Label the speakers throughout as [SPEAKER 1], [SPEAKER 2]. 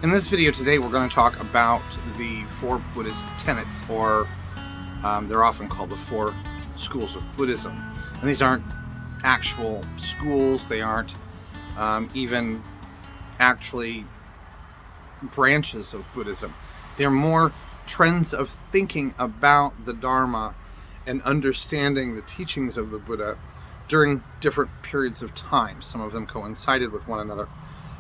[SPEAKER 1] In this video today, we're going to talk about the four Buddhist tenets, or they're often called the Four Schools of Buddhism. And these aren't actual schools, they aren't even actually branches of Buddhism. They're more trends of thinking about the Dharma and understanding the teachings of the Buddha during different periods of time. Some of them coincided with one another.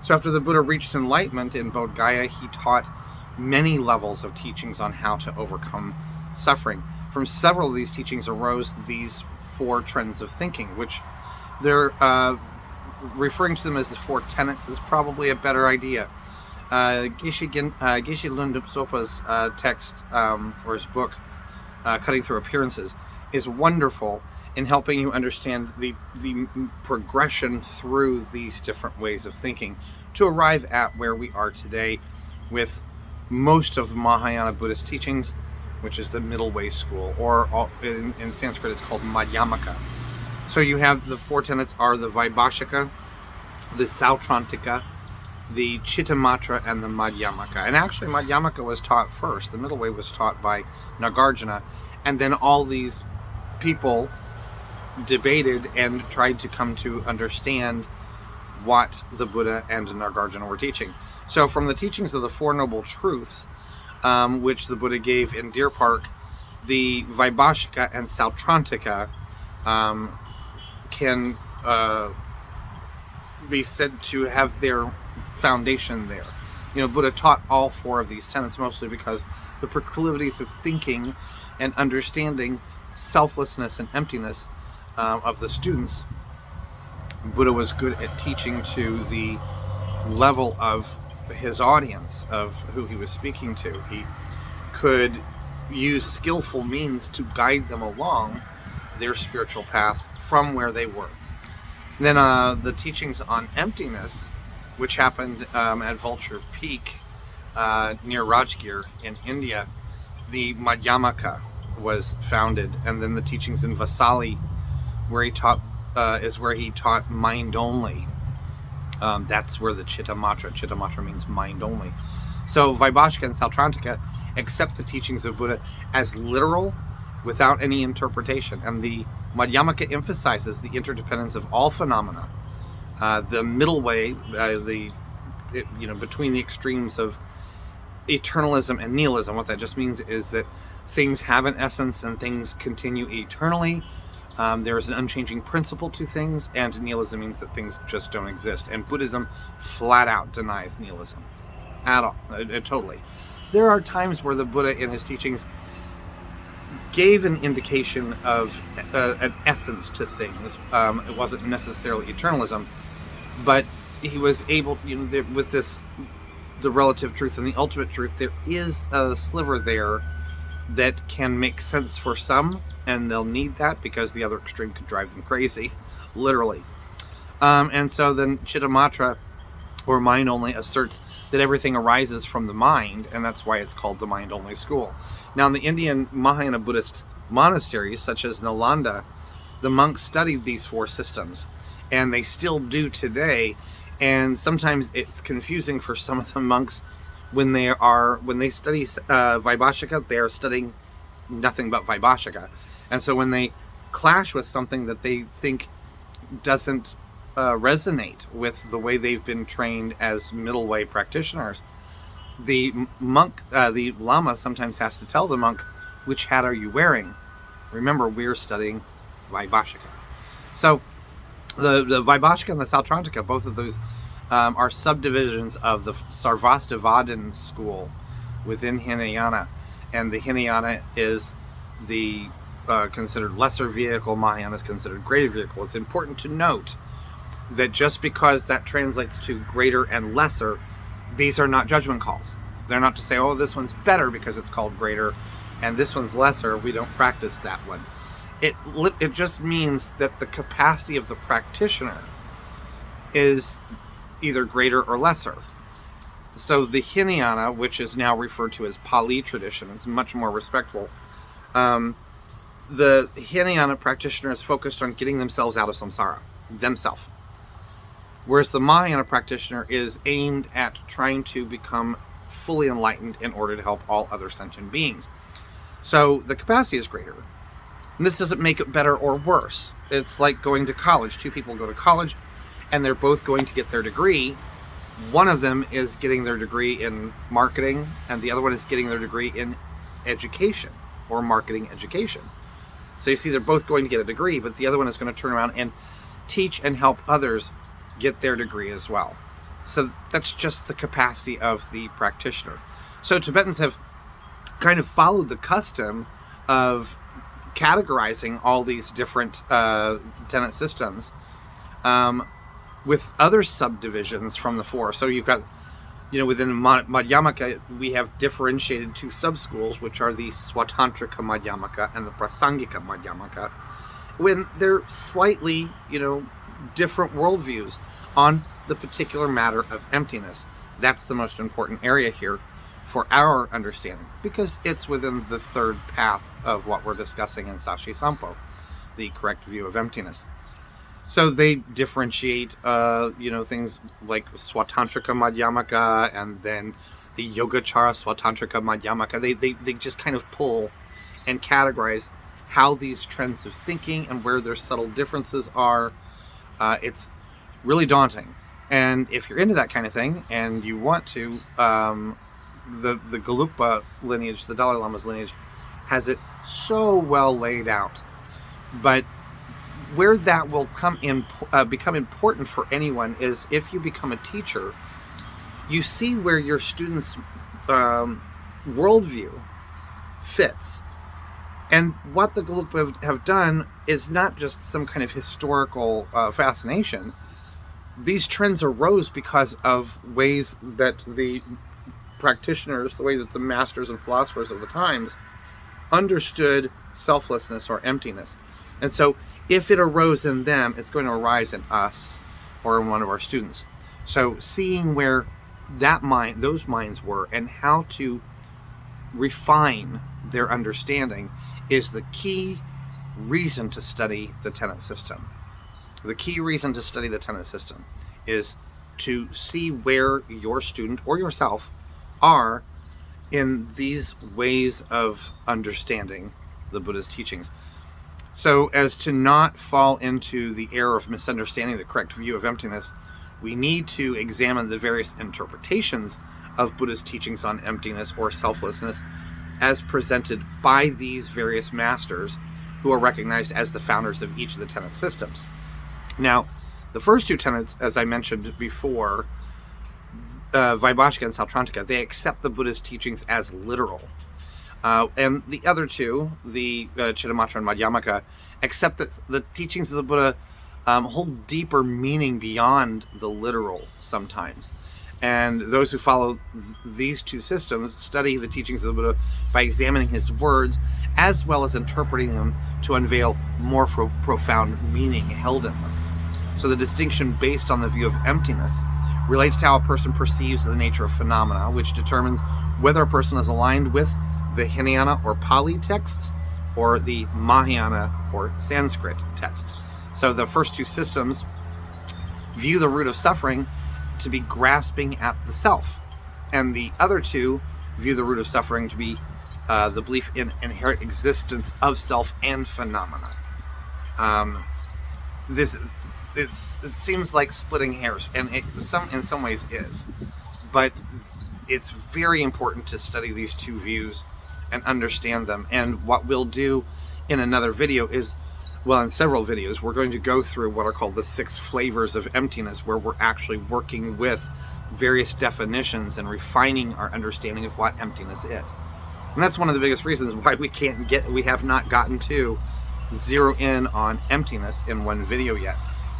[SPEAKER 1] So after the Buddha reached enlightenment in Bodh Gaya, he taught many levels of teachings on how to overcome suffering. From several of these teachings arose these four trends of thinking, which they're referring to them as the four tenets is probably a better idea. Geshe Lungdup Sopa's text, or his book, Cutting Through Appearances, is wonderful in helping you understand the progression through these different ways of thinking to arrive at where we are today with most of the Mahayana Buddhist teachings, which is the middle way school, or in Sanskrit it's called Madhyamika. So you have the four tenets are the Vaibhashika, the Sautrantika, the Cittamatra, and the Madhyamika. And actually Madhyamika was taught first. The middle way was taught by Nagarjuna, and then all these people debated and tried to come to understand what the Buddha and Nagarjuna were teaching. So from the teachings of the Four Noble Truths, which the Buddha gave in Deer Park, the Vaibhashika and Sautrantika can be said to have their foundation there. You know, Buddha taught all four of these tenets mostly because the proclivities of thinking and understanding selflessness and emptiness of the students, Buddha was good at teaching to the level of his audience, of who he was speaking to. He could use skillful means to guide them along their spiritual path from where they were. Then the teachings on emptiness, which happened at Vulture Peak near Rajgir in India, the Madhyamika was founded. And then the teachings in Vasali, where he taught where he taught mind only. That's where the Cittamatra means mind only. So Vaibhashika and Sautrantika accept the teachings of Buddha as literal without any interpretation, and the Madhyamika emphasizes the interdependence of all phenomena. The middle way, between the extremes of eternalism and nihilism, what that just means is that things have an essence and things continue eternally. There is an unchanging principle to things, and nihilism means that things just don't exist. And Buddhism flat out denies nihilism at all, totally. There are times where the Buddha in his teachings gave an indication of an essence to things. It wasn't necessarily eternalism, but he was able, with the relative truth and the ultimate truth, there is a sliver there that can make sense for some, and they'll need that because the other extreme could drive them crazy, literally. And so then Cittamatra, or mind only, asserts that everything arises from the mind, and that's why it's called the mind only school. Now in the Indian Mahayana Buddhist monasteries, such as Nalanda, the monks studied these four systems, and they still do today. And sometimes it's confusing for some of the monks when they study Vaibhashika, they are studying nothing but Vaibhashika. And so when they clash with something that they think doesn't resonate with the way they've been trained as middle way practitioners, the monk, the lama sometimes has to tell the monk, which hat are you wearing? Remember, we're studying Vaibhashika. So the Vaibhashika and the Sautrantika, both of those are subdivisions of the Sarvastivadin school within Hinayana. And the Hinayana is the considered lesser vehicle, Mahayana is considered greater vehicle. It's important to note that just because that translates to greater and lesser, these are not judgment calls. They're not to say, oh, this one's better because it's called greater, and this one's lesser, we don't practice that one. It just means that the capacity of the practitioner is either greater or lesser. So the Hinayana, which is now referred to as Pali tradition, it's much more respectful. The Hinayana practitioner is focused on getting themselves out of samsara, themselves. whereas the Mahayana practitioner is aimed at trying to become fully enlightened in order to help all other sentient beings. So the capacity is greater. And this doesn't make it better or worse. It's like going to college. Two people go to college, and they're both going to get their degree. One of them is getting their degree in marketing, and the other one is getting their degree in education, or marketing education. So you see, they're both going to get a degree, but the other one is going to turn around and teach and help others get their degree as well. So that's just the capacity of the practitioner. So Tibetans have kind of followed the custom of categorizing all these different tenet systems with other subdivisions from the four. So you've got, within Madhyamika, we have differentiated two sub-schools, which are the Sautrantika Madhyamika and the Prasangika Madhyamika, when they're slightly, different worldviews on the particular matter of emptiness. That's the most important area here for our understanding, because it's within the third path of what we're discussing in Sazhi Zangpo, the correct view of emptiness. So they differentiate, things like Sautrantika Madhyamika and then the Yogacara Sautrantika Madhyamika. They just kind of pull and categorize how these trends of thinking and where their subtle differences are. It's really daunting. And if you're into that kind of thing and you want to, the Gelugpa lineage, the Dalai Lama's lineage, has it so well laid out. But where that will become important for anyone is if you become a teacher, you see where your students' worldview fits. And what the Gelugpa have done is not just some kind of historical fascination. These trends arose because of ways that the practitioners, the way that the masters and philosophers of the times understood selflessness or emptiness. And so if it arose in them, it's going to arise in us or in one of our students. So seeing where those minds were and how to refine their understanding is the key reason to study the tenet system. The key reason to study the tenet system is to see where your student or yourself are in these ways of understanding the Buddha's teachings, so as to not fall into the error of misunderstanding the correct view of emptiness. We need to examine the various interpretations of Buddha's teachings on emptiness or selflessness as presented by these various masters who are recognized as the founders of each of the tenet systems. Now, the first two tenets, as I mentioned before, Vaibhashika and Sautrantika, they accept the Buddha's teachings as literal. And the other two, the Cittamatra and Madhyamika, accept that the teachings of the Buddha hold deeper meaning beyond the literal sometimes. And those who follow these two systems study the teachings of the Buddha by examining his words as well as interpreting them to unveil more profound meaning held in them. So the distinction based on the view of emptiness relates to how a person perceives the nature of phenomena, which determines whether a person is aligned with the Hinayana or Pali texts or the Mahayana or Sanskrit texts. So the first two systems view the root of suffering to be grasping at the self, and the other two view the root of suffering to be the belief in inherent existence of self and phenomena. It seems like splitting hairs, and in some ways is, but it's very important to study these two views and understand them. And what we'll do in another video is, well, in several videos, we're going to go through what are called the 6 flavors of emptiness, where we're actually working with various definitions and refining our understanding of what emptiness is. And that's one of the biggest reasons why we have not gotten to zero in on emptiness in one video yet.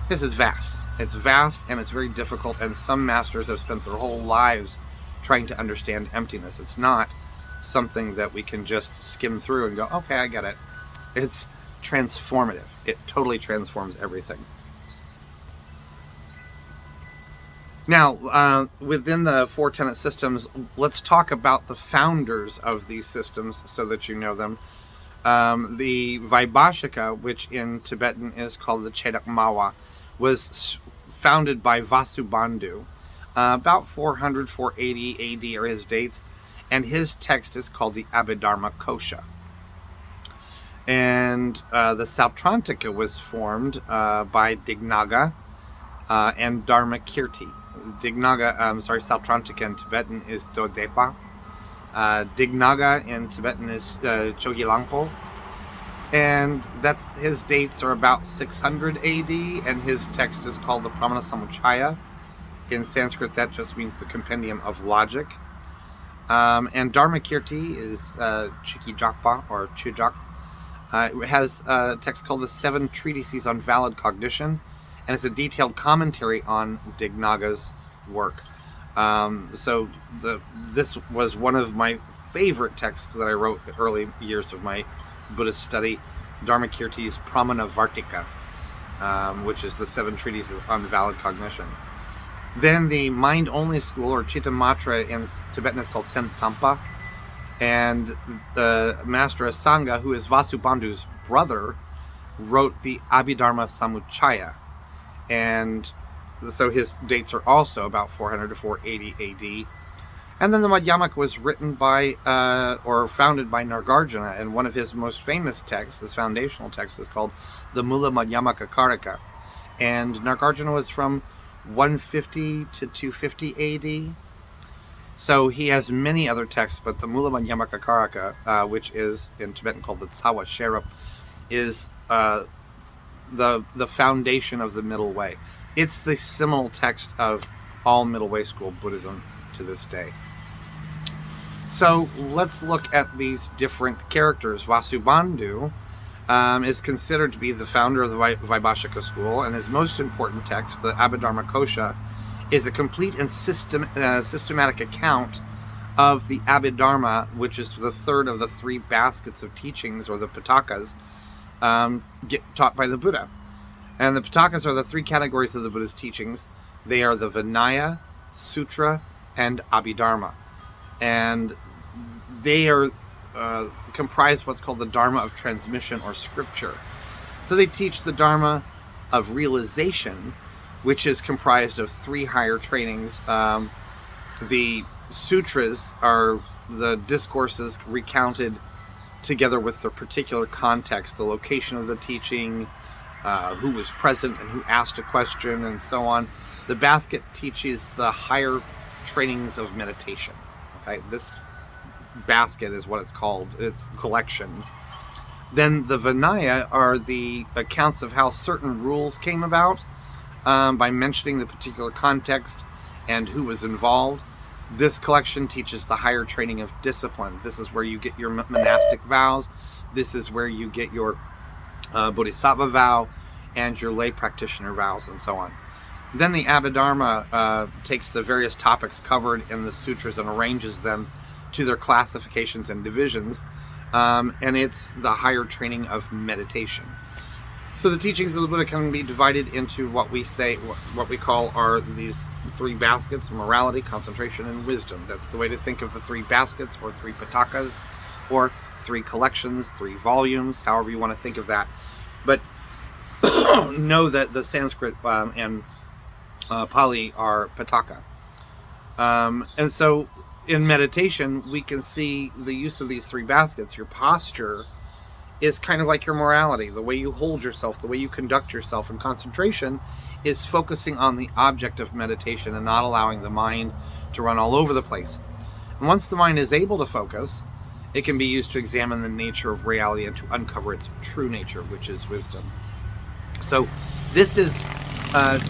[SPEAKER 1] This is vast. It's vast and it's very difficult, and some masters have spent their whole lives trying to understand emptiness. It's not something that we can just skim through and go, okay, I get it. It's transformative. It totally transforms everything. Now, within the 4 tenet systems, let's talk about the founders of these systems so that you know them. The Vaibhashika, which in Tibetan is called the Chedak Mawa, was founded by Vasubandhu. About 400, 480 AD are his dates, and his text is called the Abhidharma Kosha. And the Sautrantika was formed by Dignaga and Dharmakirti. Sautrantika in Tibetan is Dodepa. Dignaga in Tibetan is Chogyalangpo. And that's his dates are about 600 AD, and his text is called the Pramana Samuchaya. In Sanskrit, that just means the compendium of logic. And Dharmakirti is Chikijakpa or Chujak. It has a text called the Seven Treatises on Valid Cognition, and it's a detailed commentary on Dignaga's work. So this was one of my favorite texts that I wrote in the early years of my Buddhist study, Dharmakirti's Pramana Vartika, which is the Seven Treatises on Valid Cognition. Then the mind-only school, or Cittamatra in Tibetan, is called Semsampa, and the master Asanga, who is Vasubandhu's brother, wrote the Abhidharma Samuchaya, and so his dates are also about 400 to 480 AD. And then the Madhyamika was written by, or founded by Nagarjuna, and one of his most famous texts, his foundational text, is called the Mula Madhyamika Karika. And Nagarjuna was from 150 to 250 AD. So he has many other texts, but the Mula Madhyamika Karika, which is in Tibetan called the Tsawa Sherab, is the foundation of the Middle Way. It's the seminal text of all Middle Way school Buddhism to this day. So let's look at these different characters. Vasubandhu is considered to be the founder of the Vaibhashika school, and his most important text, the Abhidharma Kosha, is a complete and systematic account of the Abhidharma, which is the third of the three baskets of teachings, or the Pitakas, taught by the Buddha. And the Pitakas are the three categories of the Buddha's teachings. They are the Vinaya, Sutra, and Abhidharma. And they are comprise what's called the Dharma of transmission, or scripture. So they teach the Dharma of realization, which is comprised of three higher trainings. The sutras are the discourses recounted together with their particular context, the location of the teaching, who was present and who asked a question, and so on. The basket teaches the higher trainings of meditation. Okay, this basket is what it's called, its collection. Then the Vinaya are the accounts of how certain rules came about by mentioning the particular context and who was involved. This collection teaches the higher training of discipline. This is where you get your monastic vows. This is where you get your bodhisattva vow and your lay practitioner vows, and so on. Then the Abhidharma takes the various topics covered in the sutras and arranges them to their classifications and divisions, and it's the higher training of meditation. So the teachings of the Buddha can be divided into what we call are these three baskets: morality, concentration, and wisdom. That's the way to think of the three baskets, or three pitakas, or three collections, three volumes, however you want to think of that. But know that the Sanskrit and Pali are pitaka. And so in meditation, we can see the use of these three baskets. Your posture is kind of like your morality, the way you hold yourself, the way you conduct yourself. And concentration is focusing on the object of meditation and not allowing the mind to run all over the place. And once the mind is able to focus, it can be used to examine the nature of reality and to uncover its true nature, which is wisdom. So this is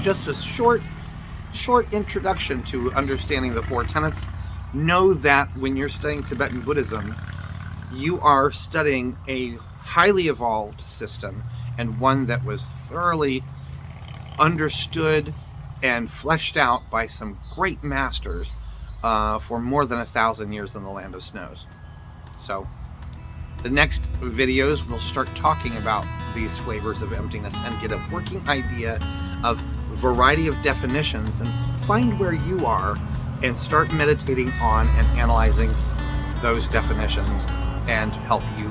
[SPEAKER 1] just a short introduction to understanding the four tenets. Know that when you're studying Tibetan Buddhism, you are studying a highly evolved system, and one that was thoroughly understood and fleshed out by some great masters for more than 1,000 years in the land of snows. So the next videos we'll start talking about these flavors of emptiness and get a working idea of a variety of definitions, and find where you are and start meditating on and analyzing those definitions, and help you